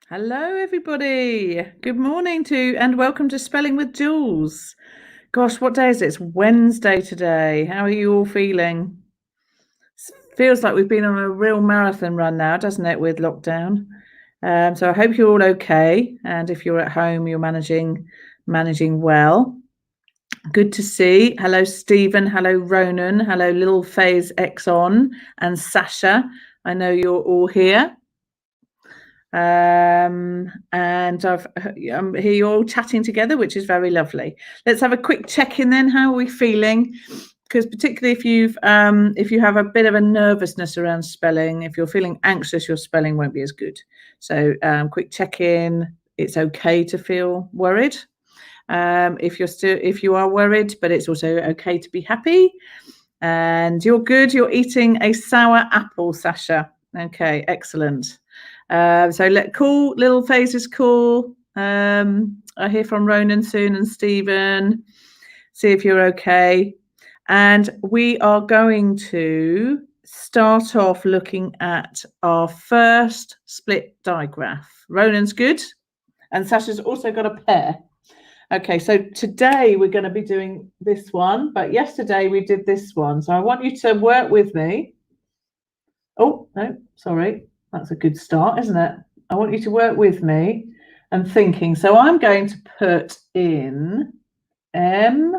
Hello, everybody. Good morning and welcome to Spelling with Jules. Gosh, what day is it? It's Wednesday today. How are you all feeling? Feels like we've been on a real marathon run now, doesn't it, with lockdown? So I hope you're all okay. And if you're at home, you're managing well. Good to see. Hello, Stephen. Hello, Ronan. Hello, Little Faye's Exon and Sasha. I know you're all here. And I'm here you're all chatting together, which is very lovely. Let's have a quick check-in then. How are we feeling? Because particularly if you have a bit of a nervousness around spelling, if you're feeling anxious, your spelling won't be as good. So quick check-in. It's okay to feel worried. If you are worried, but it's also okay to be happy. And you're good. You're eating a sour apple, Sasha. Okay, excellent. Cool. Little Face is cool. I hear from Ronan soon and Stephen. See if you're okay. And we are going to start off looking at our first split digraph. Ronan's good. And Sasha's also got a pair. Okay, so today we're going to be doing this one, but yesterday we did this one. So I want you to work with me. Oh, no, sorry. That's a good start, isn't it? I want you to work with me and thinking. So I'm going to put in M.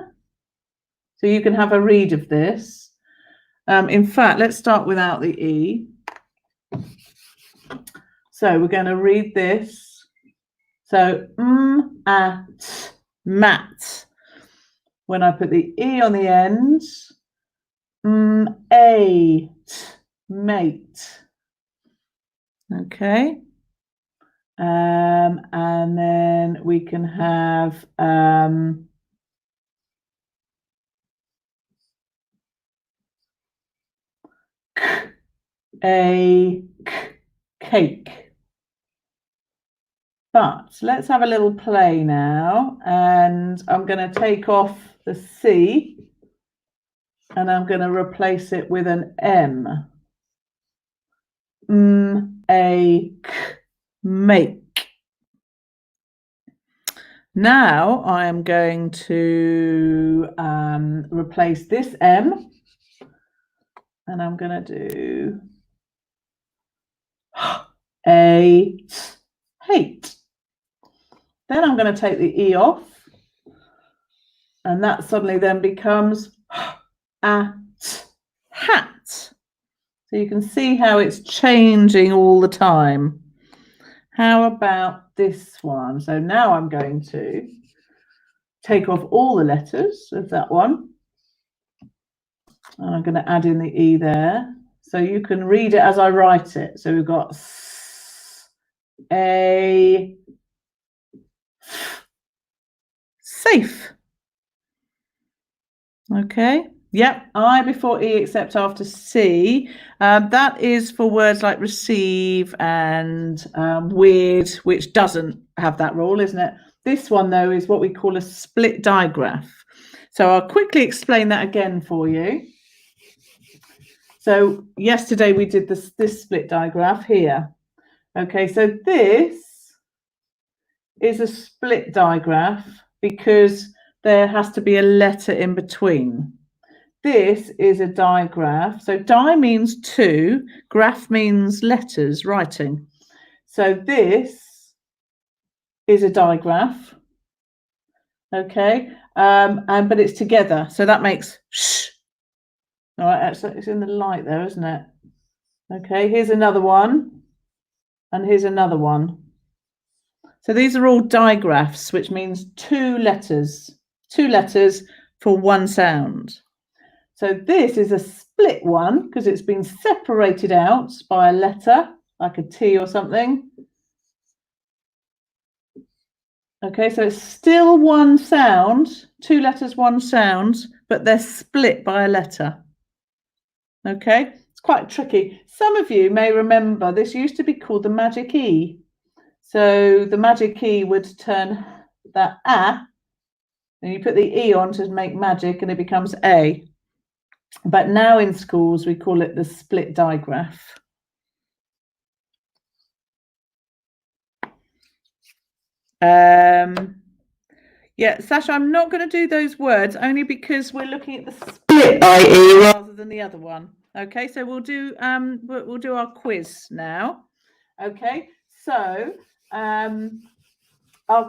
So you can have a read of this. In fact, let's start without the E. So we're going to read this. So at mat. When I put the E on the end, mate. Okay. And then we can have cake. But let's have a little play now, and I'm going to take off the C and I'm going to replace it with an M. Make. Now I am going to replace this M, and I'm going to do hate. Then I'm going to take the E off, and that suddenly then becomes hat. So you can see how it's changing all the time. How about this one? So now I'm going to take off all the letters of that one. And I'm going to add in the E there. So you can read it as I write it. So we've got safe. Okay. Yep. I before E except after C. That is for words like receive and weird, which doesn't have that rule, isn't it? This one, though, is what we call a split digraph. So I'll quickly explain that again for you. So yesterday we did this split digraph here. Okay, so this is a split digraph because there has to be a letter in between. This is a digraph. So di means two, graph means letters, writing. So this is a digraph. Okay, but it's together. So that makes sh. All right, it's in the light there, isn't it? Okay, here's another one. And here's another one. So these are all digraphs, which means two letters for one sound. So this is a split one because it's been separated out by a letter, like a T or something. Okay, so it's still one sound, two letters, one sound, but they're split by a letter. Okay, it's quite tricky. Some of you may remember this used to be called the magic E. So the magic E would turn that A, and you put the E on to make magic, and it becomes A. But now in schools, we call it the split digraph. Yeah, Sasha, I'm not going to do those words only because we're looking at the split IE rather than the other one. Okay, so we'll do our quiz now. Okay, so our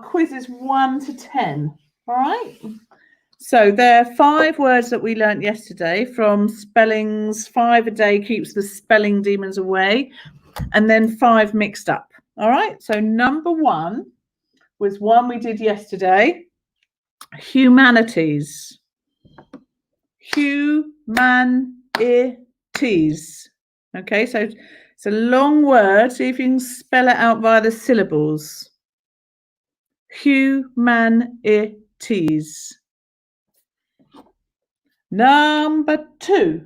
quiz is 1 to 10. All right. So there are 5 words that we learnt yesterday from spellings. 5 a day keeps the spelling demons away, and then 5 mixed up. All right. So number 1 was one we did yesterday. Humanities. Humanities. Okay, so it's a long word. See if you can spell it out via the syllables. Humanities. Number 2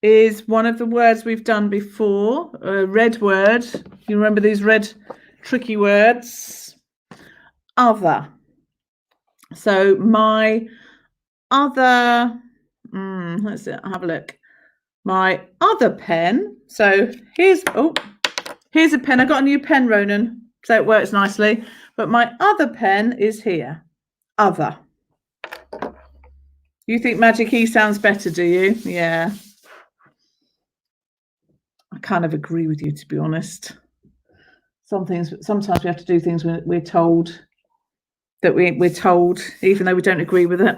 is one of the words we've done before, a red word. You remember these red tricky words? Other. So my other, let's have a look. My other pen. So here's a pen. I got a new pen, Ronan, so it works nicely. But my other pen is here. Other. You think Magic E sounds better, do you? Yeah. I kind of agree with you, to be honest. Sometimes we have to do things when we're told that we're told, even though we don't agree with it.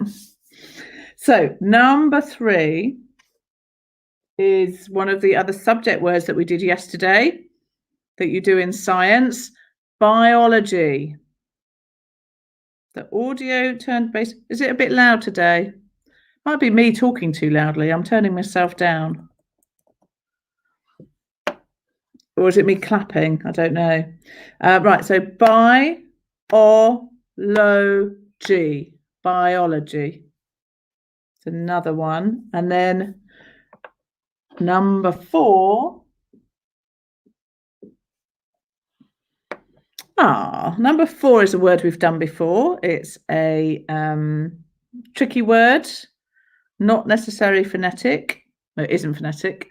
So number 3 is one of the other subject words that we did yesterday that you do in science, biology. The audio turned bass. Is it a bit loud today? Might be me talking too loudly. I'm turning myself down. Or is it me clapping? I don't know. Right, so biology. It's another one. And then number 4. Number 4 is a word we've done before. It's a tricky word, not necessarily phonetic. No, it isn't phonetic.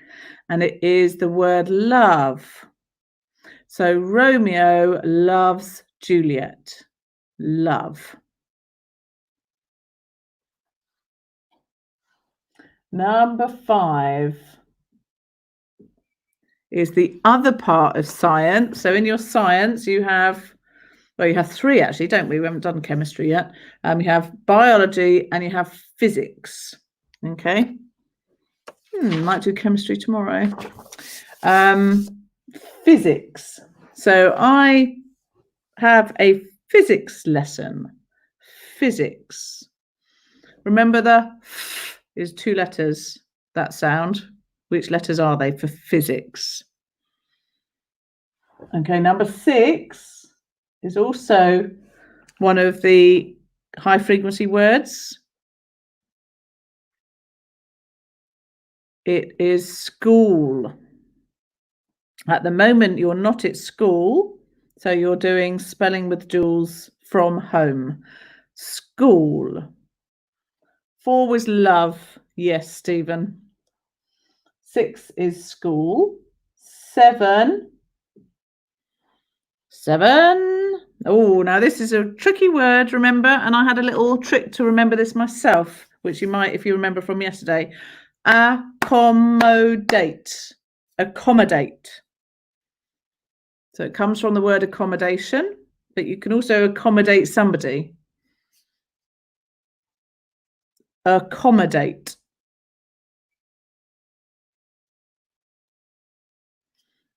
And it is the word love. So Romeo loves Juliet. Love. Number 5 is the other part of science. So in your science, you have 3 actually, don't we? We haven't done chemistry yet. You have biology and you have physics. Okay. Might do chemistry tomorrow. Physics. So I have a physics lesson. Physics. Remember the f is 2 letters, that sound. Which letters are they for physics? Okay, number 6 is also one of the high frequency words. It is school. At the moment, you're not at school, so you're doing spelling with Jules from home. School. 4 was love. Yes, Stephen. 6 is school. 7. Oh, now this is a tricky word, remember? And I had a little trick to remember this myself, which you might, if you remember from yesterday. Accommodate. Accommodate. So it comes from the word accommodation, but you can also accommodate somebody. Accommodate.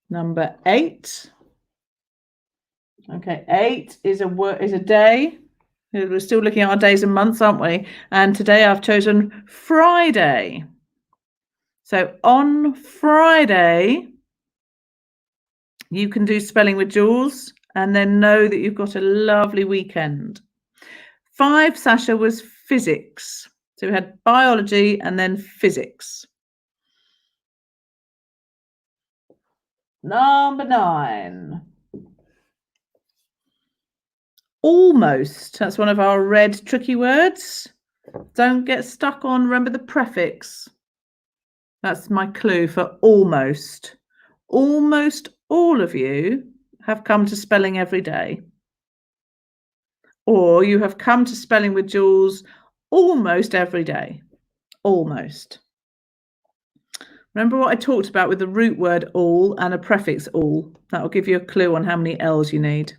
Number 8. Okay, 8 is a day. We're still looking at our days and months, aren't we? And today I've chosen Friday. So on Friday, you can do spelling with Jules and then know that you've got a lovely weekend. 5, Sasha, was physics. So we had biology and then physics. Number 9. Almost. That's one of our red tricky words. Don't get stuck on, remember the prefix. That's my clue for almost. Almost all of you have come to spelling every day, or you have come to spelling with Jules almost every day. Almost. Remember what I talked about with the root word all and a prefix all? That will give you a clue on how many L's you need.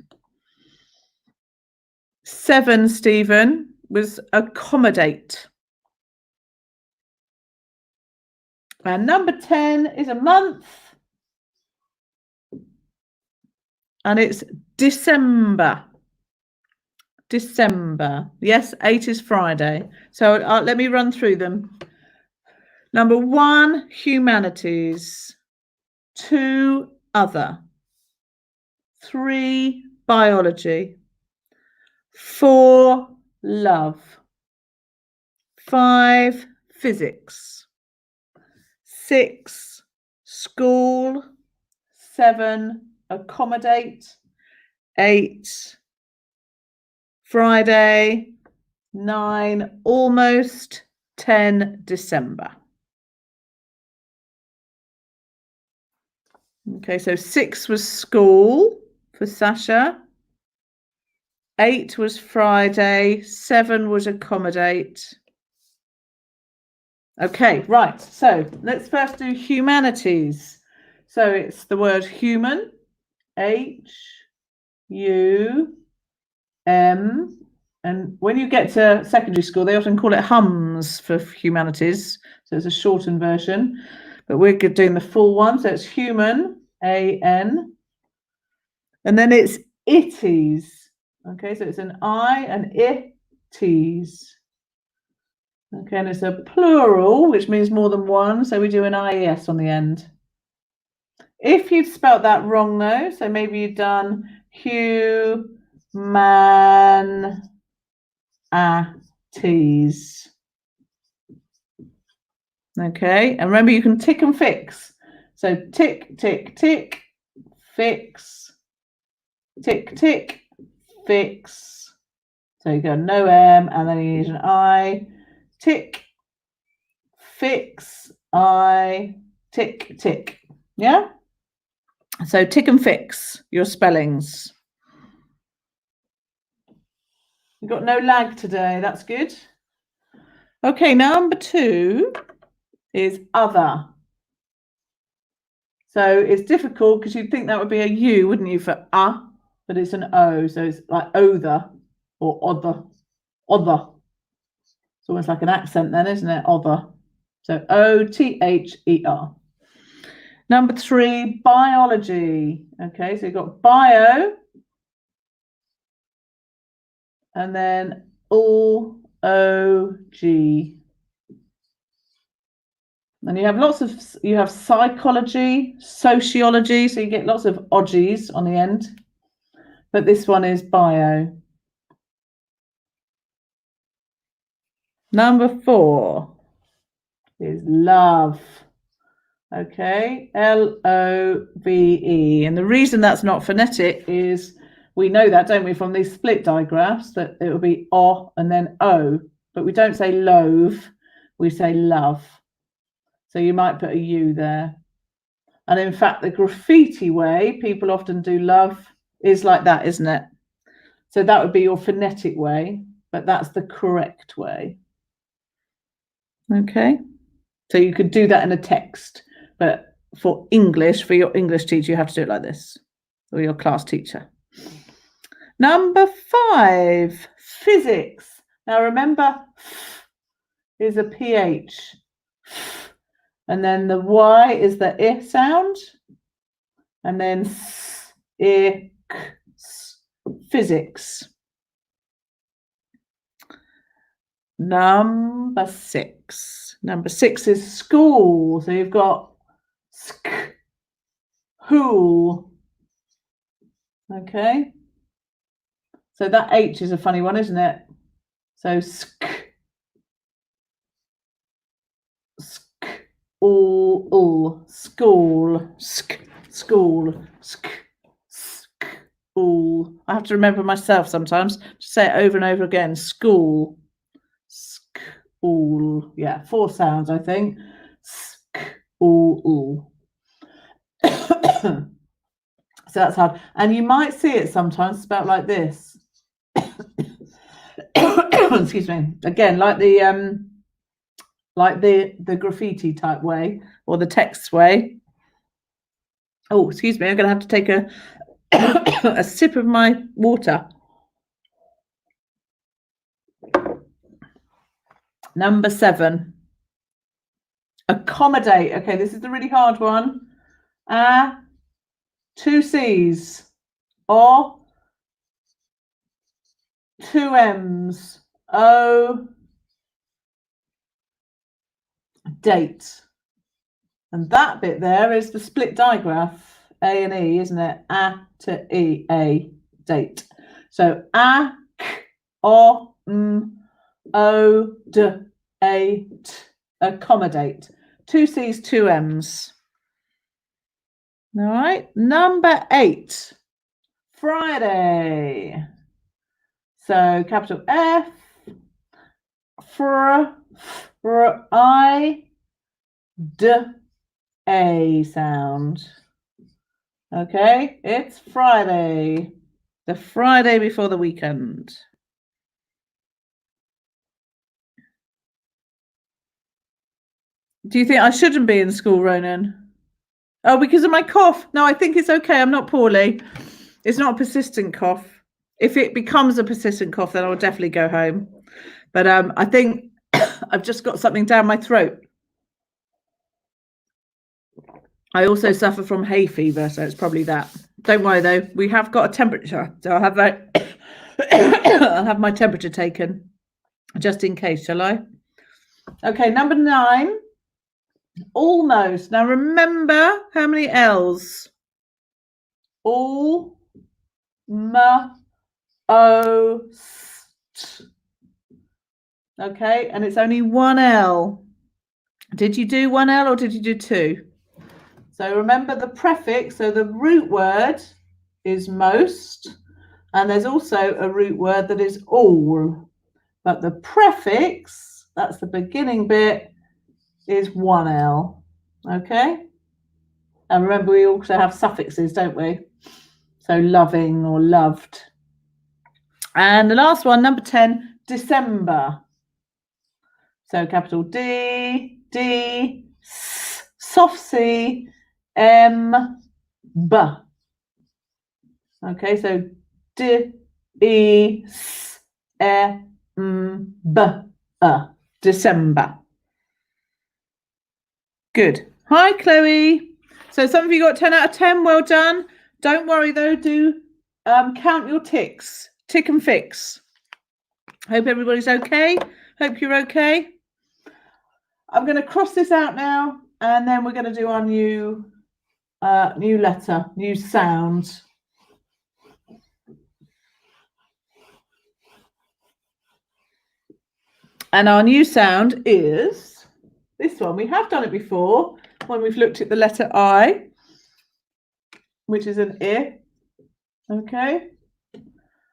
7, Stephen, was accommodate. And number 10 is a month. And it's December. December. Yes, 8 is Friday. So let me run through them. Number 1, humanities. 2, other. 3, biology. 4, love. 5, physics. 6, school. 7, accommodate. 8, Friday. 9, almost. 10, December. Okay, so 6 was school for Sasha. 8 was Friday. 7 was accommodate. Okay, right. So let's first do humanities. So it's the word human, H-U-M. And when you get to secondary school, they often call it HUMS for humanities. So it's a shortened version. But we're doing the full one. So it's human, A-N. And then it's itties. Okay, so it's an I and itties. Okay, and it's a plural, which means more than one. So we do an IES on the end. If you've spelt that wrong, though, so maybe you've done humanities. Okay, and remember you can tick and fix. So tick, tick, tick, fix, tick, tick, fix. So you go no M, and then you use an I, tick, fix, I, tick, tick. Yeah? So tick and fix your spellings. You've got no lag today, that's good. Okay, number 2 is other. So it's difficult because you'd think that would be a U, wouldn't you, for but it's an O, so it's like other or other. Other. It's almost like an accent then, isn't it? Other. So O-T-H-E-R. Number 3, biology. Okay, so you've got bio, and then O-G. And you have psychology, sociology, so you get lots of OGs on the end. But this one is bio. Number 4 is love. Okay, L-O-V-E. And the reason that's not phonetic is we know that, don't we, from these split digraphs, that it will be O and then O. But we don't say loathe, we say love. So you might put a U there. And in fact, the graffiti way people often do love is like that, isn't it? So that would be your phonetic way, but that's the correct way. Okay. So you could do that in a text, but for English, for your English teacher, you have to do it like this, or your class teacher. Number 5, physics. Now remember, is a PH. And then the Y is the I sound. And then I, physics. Number 6. Number 6 is school. So you've got school. Okay. So that H is a funny one, isn't it? So school, school. I have to remember myself sometimes to say it over and over again. School. School. Yeah, 4 sounds, I think. School. So that's hard. And you might see it sometimes spelled like this. Excuse me. Again, like the graffiti type way or the text way. Oh, excuse me. I'm going to have to take a sip of my water. Number 7. Accommodate. Okay, this is the really hard one. 2 C's or 2 M's. Date. And that bit there is the split digraph, A and E, isn't it? A to E, A, date. So A, K, O, M, O, D, A, T, accommodate. 2 C's, 2 M's. All right. Number 8, Friday. So capital F, I, D, A sound. Okay, it's Friday. The Friday before the weekend. Do you think I shouldn't be in school, Ronan? Oh, because of my cough? No, I think it's okay. I'm not poorly. It's not a persistent cough. If it becomes a persistent cough, then I'll definitely go home. But I think I've just got something down my throat. I also suffer from hay fever, so it's probably that. Don't worry though, we have got a temperature, so I'll have that. I'll have my temperature taken just in case, shall I? Okay, number 9. Almost. Now remember how many L's? All, okay, and it's only 1 L. Did you do 1 L or did you do 2? So remember the prefix, so the root word is most, and there's also a root word that is all. But the prefix, that's the beginning bit, is 1 L. Okay? And remember, we also have suffixes, don't we? So loving or loved. And the last one, number 10, December. So capital D, D, S, soft C, M, B. Okay, so D, E, S, E, M, B, December. Good. Hi, Chloe. So some of you got 10 out of 10. Well done. Don't worry, though. Do count your ticks. Tick and fix. Hope everybody's okay. Hope you're okay. I'm going to cross this out now, and then we're going to do our new letter, new sound. And our new sound is this one. We have done it before when we've looked at the letter I, which is an I. Okay.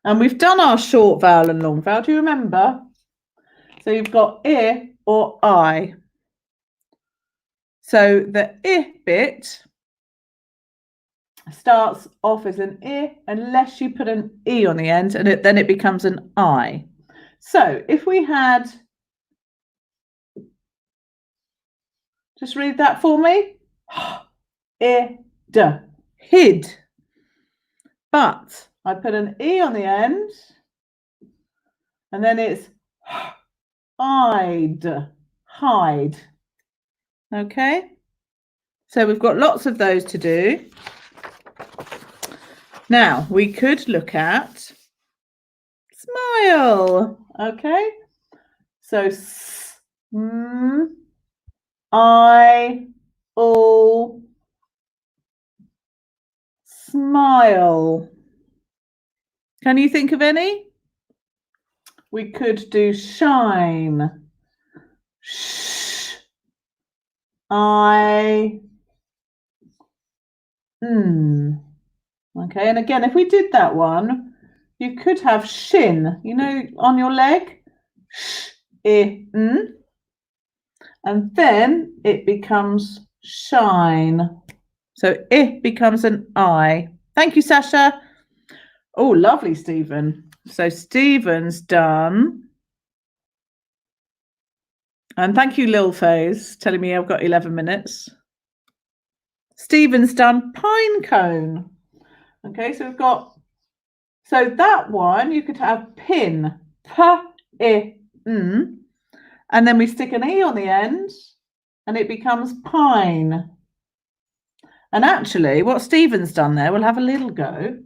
And we've done our short vowel and long vowel. Do you remember? So you've got I or I. So the I bit starts off as an I unless you put an E on the end, and then it becomes an I. So if we had, just read that for me. Hid. But I put an E on the end, and then it's hide. Okay, so we've got lots of those to do. Now we could look at smile. Okay, so smile. Can you think of any? We could do shine. Okay, and again, if we did that one, you could have shin, you know, on your leg. And then it becomes shine. So it becomes an I. Thank you, Sasha. Oh, lovely, Stephen. So Stephen's done. And thank you, Lil Faze, telling me I've got 11 minutes. Stephen's done pine cone. Okay, so we've got, so that one you could have pin, and then we stick an E on the end and it becomes pine. And actually what Stephen's done there, we'll have a little go,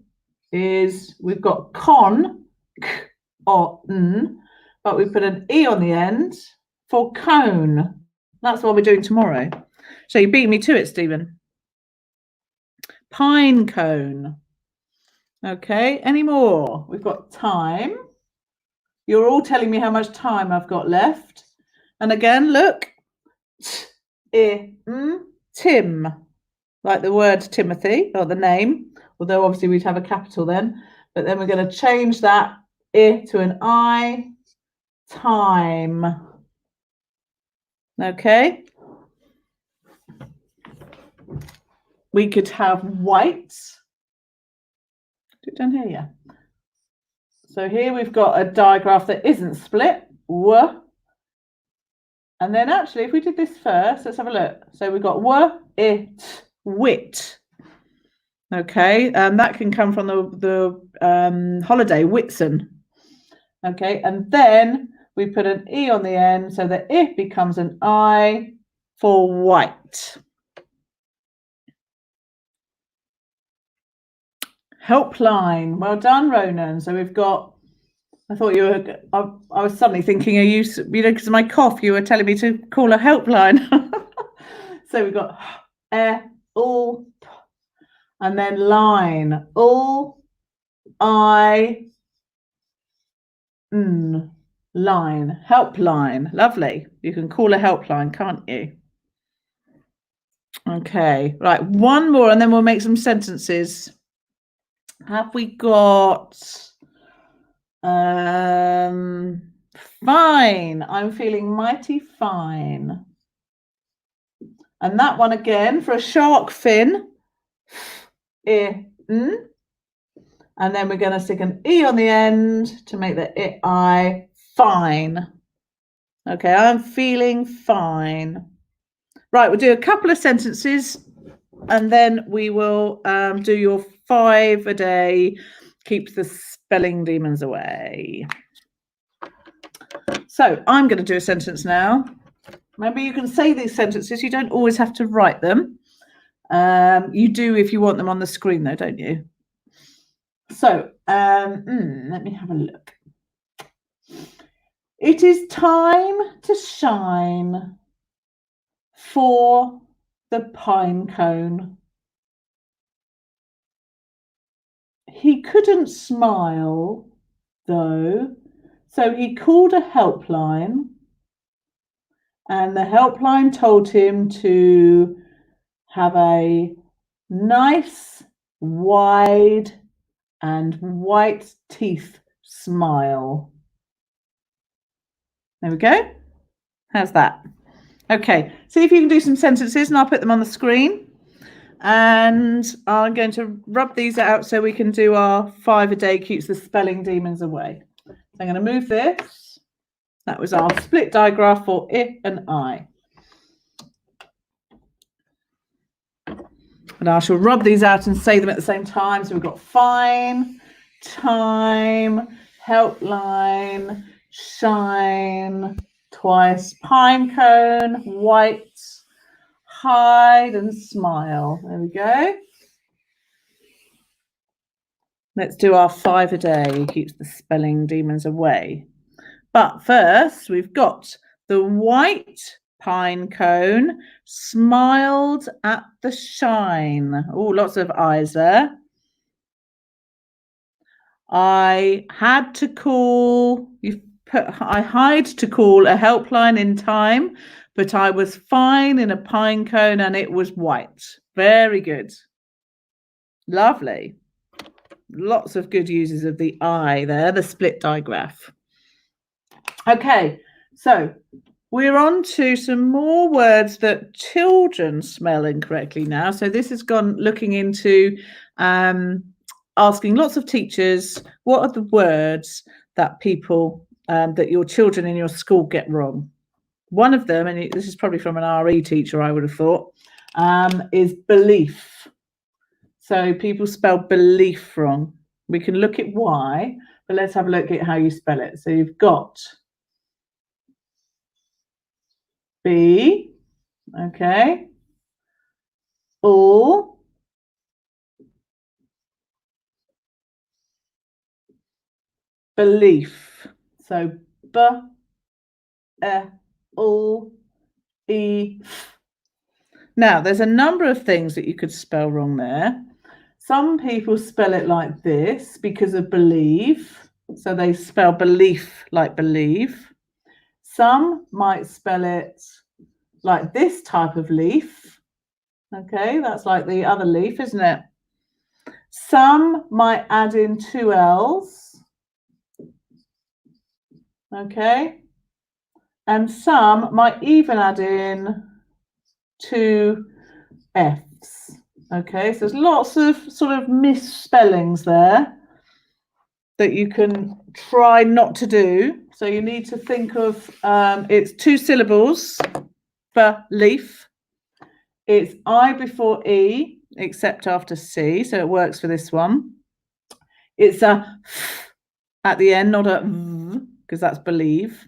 is we've got con, or n, but we put an E on the end for cone. That's what we're doing tomorrow. So you beat me to it, Stephen. Pine cone. Okay, any more? We've got time. You're all telling me how much time I've got left. And again, look. Tim. Like the word Timothy, or the name. Although obviously we'd have a capital then. But then we're going to change that I to an I. Time. Okay. We could have white. Do it down here, yeah. So here we've got a digraph that isn't split. W. And then actually, if we did this first, let's have a look. So we've got w, it, wit. Okay, that can come from the holiday, Whitsun. Okay, and then we put an E on the end so that it becomes an I for white. Helpline. Well done, Ronan. So we've got, I thought you were, I was suddenly thinking, are you know, because of my cough, you were telling me to call a helpline. So we've got all, and then line, all, I, line, helpline. Lovely. You can call a helpline, can't you? Okay, right, one more and then we'll make some sentences. Have we got fine? I'm feeling mighty fine. And that one again for a shark fin. And then we're going to stick an E on the end to make the I fine. Okay, I'm feeling fine. Right, we'll do a couple of sentences and then we will do your 5 a day, keeps the spelling demons away. So I'm going to do a sentence now. Remember, you can say these sentences. You don't always have to write them. You do if you want them on the screen, though, don't you? So let me have a look. It is time to shine for the pine cone. He couldn't smile, though, so he called a helpline, and the helpline told him to have a nice, wide, and white teeth smile. There we go. How's that? Okay, see if you can do some sentences and I'll put them on the screen. And I'm going to rub these out so we can do our 5 a day, keeps the spelling demons away. So I'm going to move this. That was our split digraph for I and I. And I shall rub these out and say them at the same time. So we've got fine, time, helpline, shine, twice, pine cone, white, hide and smile. There we go. Let's do our 5 a day, keeps the spelling demons away. But first, we've got the white pine cone smiled at the shine. Oh, lots of eyes there. I had to call, I had to call a helpline in time, but I was fine in a pine cone and it was white. Very good. Lovely. Lots of good uses of the I there, the split digraph. Okay, so We're on to some more words that children spell incorrectly now. So this has gone looking into asking lots of teachers, what are the words that people, that your children in your school get wrong? One of them, and this is probably from an RE teacher, I would have thought, is belief. So people spell belief wrong. We can look at why, but let's have a look at how you spell it. So you've got B, okay, all, belief. So B, E, all, E. Now, there's a number of things that you could spell wrong there. Some people spell it like this because of believe. So they spell belief like believe. Some might spell it like this type of leaf. Okay, that's like the other leaf, isn't it? Some might add in 2 L's. Okay. And some might even add in 2 F's. Okay, so there's lots of sort of misspellings there that you can try not to do. So you need to think of, it's 2 syllables, belief. It's I before E, except after C, so it works for this one. It's a f at the end, not a v, because that's believe.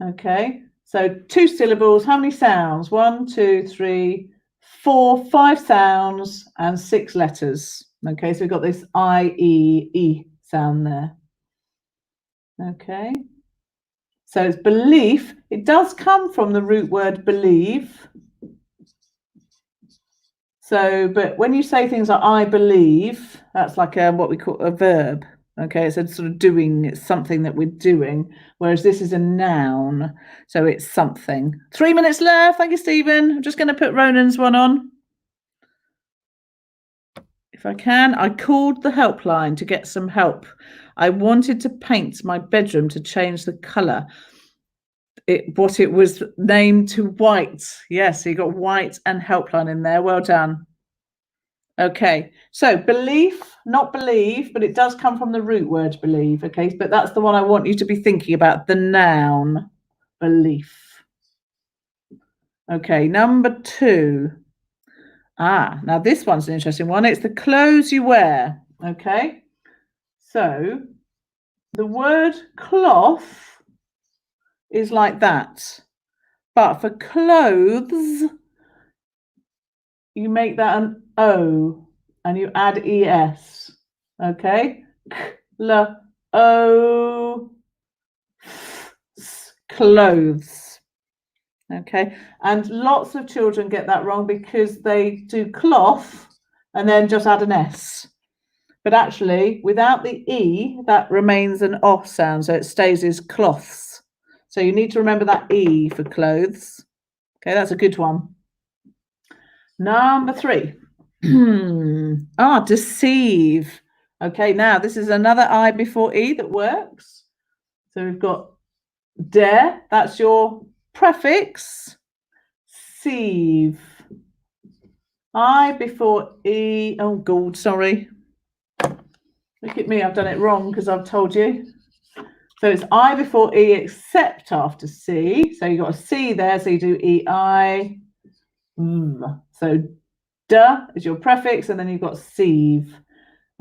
Okay, so 2 syllables. How many sounds? 1, 2, 3, 4, 5 sounds and 6 letters. Okay, so we've got this I, E sound there. Okay, so it's belief. It does come from the root word believe. So, but when you say things like I believe, that's like what we call a verb. Okay, it's a sort of doing, it's something that we're doing, whereas this is a noun, so it's something. 3 minutes left. Thank you, Stephen. I'm just going to put Ronan's one on. If I can, I called the helpline to get some help. I wanted to paint my bedroom to change the colour. It was named to white. Yes, so you got white and helpline in there. Well done. Okay, so belief, not believe, but it does come from the root word believe. Okay, but that's the one I want you to be thinking about, the noun belief. Okay, number 2. Now this one's an interesting one. It's the clothes you wear. Okay, so the word cloth is like that, but for clothes, you make that an O and you add ES. Okay, clothes. Okay, and lots of children get that wrong because they do cloth and then just add an S. But actually, without the E, that remains an O sound, so it stays as cloths. So you need to remember that E for clothes. Okay, that's a good one. Number 3. Deceive. Okay, now this is another I before E that works. So we've got de, that's your prefix. Sieve. I before E. Oh, God, sorry. Look at me, I've done it wrong because I've told you. So it's I before E except after C. So you've got a C there, so you do EI. So duh is your prefix, and then you've got sieve.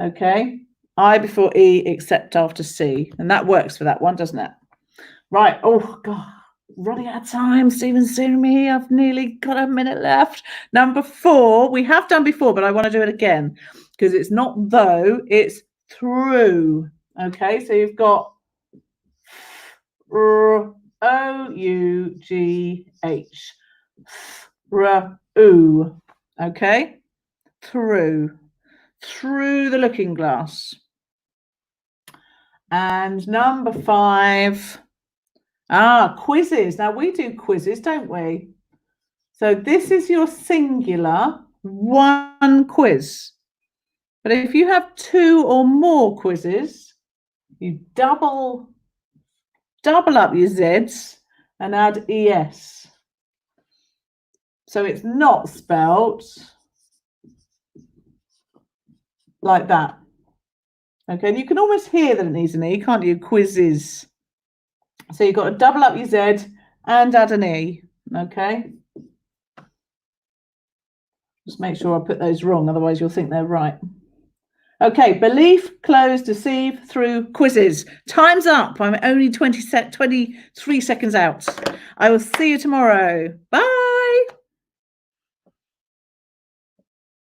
Okay, I before E except after C, and that works for that one, doesn't it? Right. Oh God, running out of time. Stephen's seeing me. I've nearly got a minute left. Number 4, we have done before, but I want to do it again because it's not though, it's through. Okay, so you've got O-U-G-H. R-U. Okay, through the looking glass. And number 5, quizzes. Now we do quizzes, don't we? So this is your singular, one quiz. But if you have 2 or more quizzes, you double up your Z's and add ES. So it's not spelt like that. Okay, and you can almost hear that it needs an E, can't you? Quizzes. So you've got to double up your Z and add an E. Okay. Just make sure I put those wrong, otherwise you'll think they're right. Okay, belief, close, deceive, through, quizzes. Time's up. I'm only 23 seconds out. I will see you tomorrow. Bye.